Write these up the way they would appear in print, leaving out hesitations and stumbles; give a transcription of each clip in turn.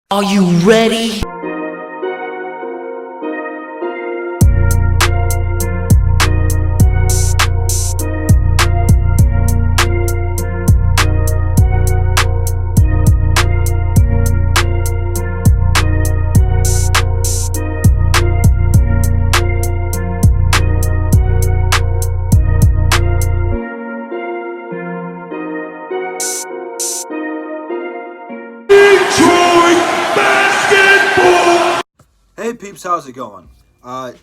Are you ready? Hey peeps, how's it going?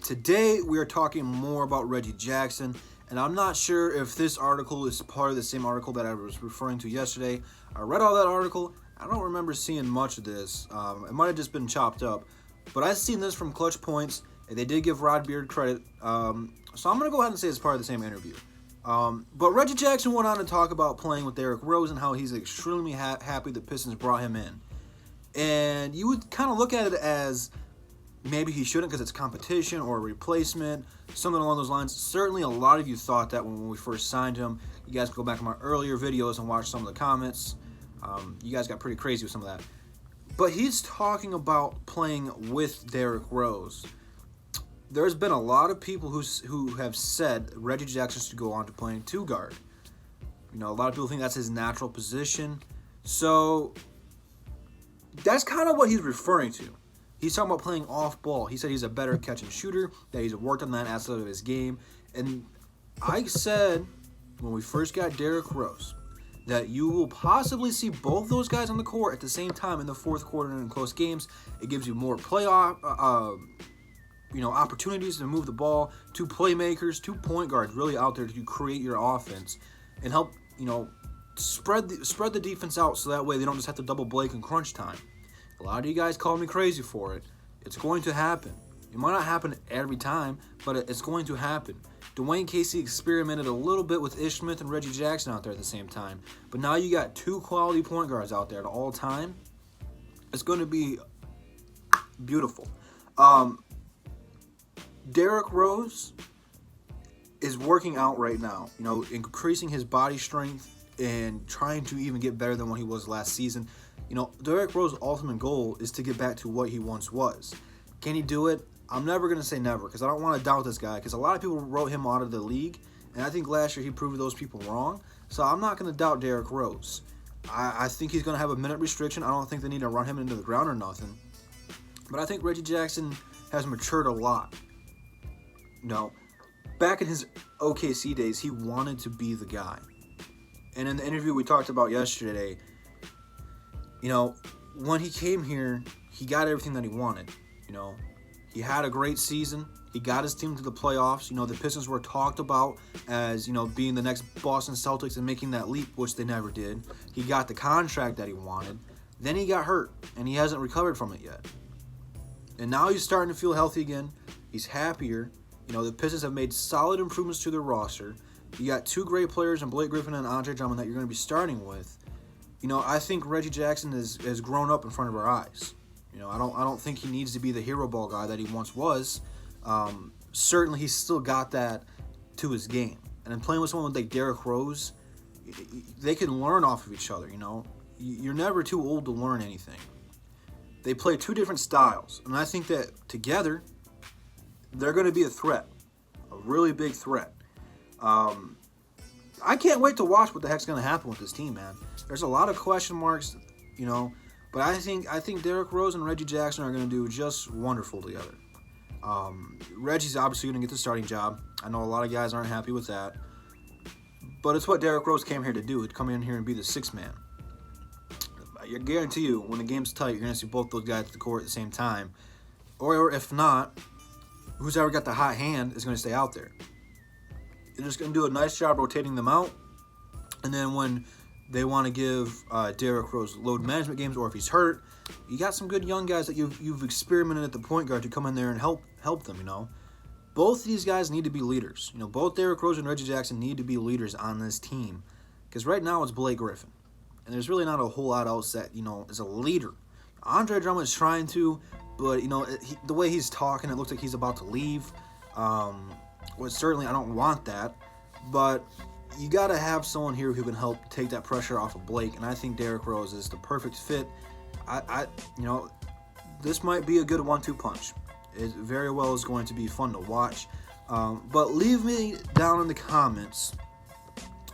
Today we are talking more about Reggie Jackson, and I'm not sure if this article is part of the same article that I was referring to yesterday. I read all that article. I don't remember seeing much of this. It might have just been chopped up, but I've seen this from Clutch Points, and they did give Rod Beard credit. So I'm going to go ahead and say it's part of the same interview. But Reggie Jackson went on to talk about playing with Derrick Rose and how he's extremely happy the Pistons brought him in. And you would kind of look at it as maybe he shouldn't because it's competition or a replacement, something along those lines. Certainly a lot of you thought that when we first signed him. You guys can go back to my earlier videos and watch some of the comments. You guys got pretty crazy with some of that. But he's talking about playing with Derrick Rose. There's been a lot of people who have said Reggie Jackson should go on to playing two guard. You know, a lot of people think that's his natural position. So that's kind of what he's referring to. He's talking about playing off ball. He said he's a better catch and shooter, that he's worked on that aspect of his game. And I said when we first got Derrick Rose that you will possibly see both those guys on the court at the same time in the fourth quarter and in close games. It gives you more playoff opportunities to move the ball, two playmakers, two point guards really out there to create your offense and help, spread the defense out so that way they don't just have to double Blake in crunch time. A lot of you guys call me crazy for it. It's going to happen. It might not happen every time, but it's going to happen. Dwayne Casey experimented a little bit with Ish Smith and Reggie Jackson out there at the same time. But now you got two quality point guards out there at all time. It's going to be beautiful. Derrick Rose is working out right now, increasing his body strength and trying to even get better than what he was last season. Derrick Rose's ultimate goal is to get back to what he once was. Can he do it? I'm never going to say never because I don't want to doubt this guy because a lot of people wrote him out of the league, and I think last year he proved those people wrong. So I'm not going to doubt Derrick Rose. I think he's going to have a minute restriction. I don't think they need to run him into the ground or nothing. But I think Reggie Jackson has matured a lot. Back in his OKC days, he wanted to be the guy. And in the interview we talked about yesterday, when he came here, he got everything that he wanted. He had a great season. He got his team to the playoffs. The Pistons were talked about as, being the next Boston Celtics and making that leap, which they never did. He got the contract that he wanted. Then he got hurt, and he hasn't recovered from it yet. And now he's starting to feel healthy again. He's happier. The Pistons have made solid improvements to their roster. You got two great players in Blake Griffin and Andre Drummond that you're going to be starting with. I think Reggie Jackson has grown up in front of our eyes. I don't think he needs to be the hero ball guy that he once was. Certainly, he's still got that to his game. And then playing with someone like Derrick Rose, they can learn off of each other. You're never too old to learn anything. They play two different styles, and I think that together, they're going to be a threat, a really big threat. I can't wait to watch what the heck's going to happen with this team, man. There's a lot of question marks, but I think Derrick Rose and Reggie Jackson are going to do just wonderful together. Reggie's obviously going to get the starting job. I know a lot of guys aren't happy with that, but it's what Derrick Rose came here to do. He'd come in here and be the sixth man. I guarantee you, when the game's tight, you're going to see both those guys at the court at the same time. Or if not, who's ever got the hot hand is going to stay out there. They're just going to do a nice job rotating them out. And then when they want to give Derrick Rose load management games, or if he's hurt, you got some good young guys that you've experimented at the point guard to come in there and help them. Both of these guys need to be leaders. Both Derrick Rose and Reggie Jackson need to be leaders on this team. Because right now it's Blake Griffin, and there's really not a whole lot else that is a leader. Andre Drummond is trying to, but the way he's talking, it looks like he's about to leave. Well, certainly I don't want that, but you got to have someone here who can help take that pressure off of Blake, and I think Derrick Rose is the perfect fit. you know, this might be a good 1-2 punch. It very well is going to be fun to watch. But leave me down in the comments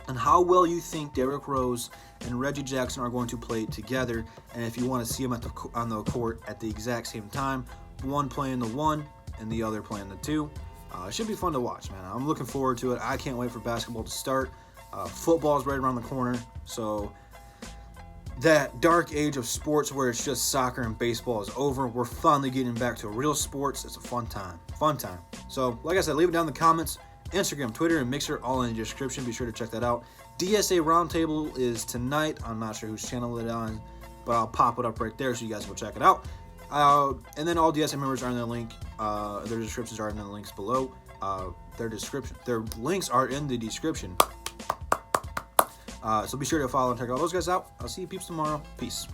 on how well you think Derrick Rose and Reggie Jackson are going to play together, and if you want to see them on the court at the exact same time, one playing the 1 and the other playing the 2. It should be fun to watch, man. I'm looking forward to it. I can't wait for basketball to start. Football is right around the corner, so that dark age of sports where it's just soccer and baseball is over. We're finally getting back to real sports. It's a fun time. So, like I said, leave it down in the comments. Instagram, Twitter, and Mixer, all in the description. Be sure to check that out. DSA Roundtable is tonight. I'm not sure whose channel it on, but I'll pop it up right there so you guys can go check it out. And then all DSA members are in the link. Their descriptions are in the links below. Their links are in the description. So be sure to follow and check all those guys out. I'll see you peeps tomorrow. Peace.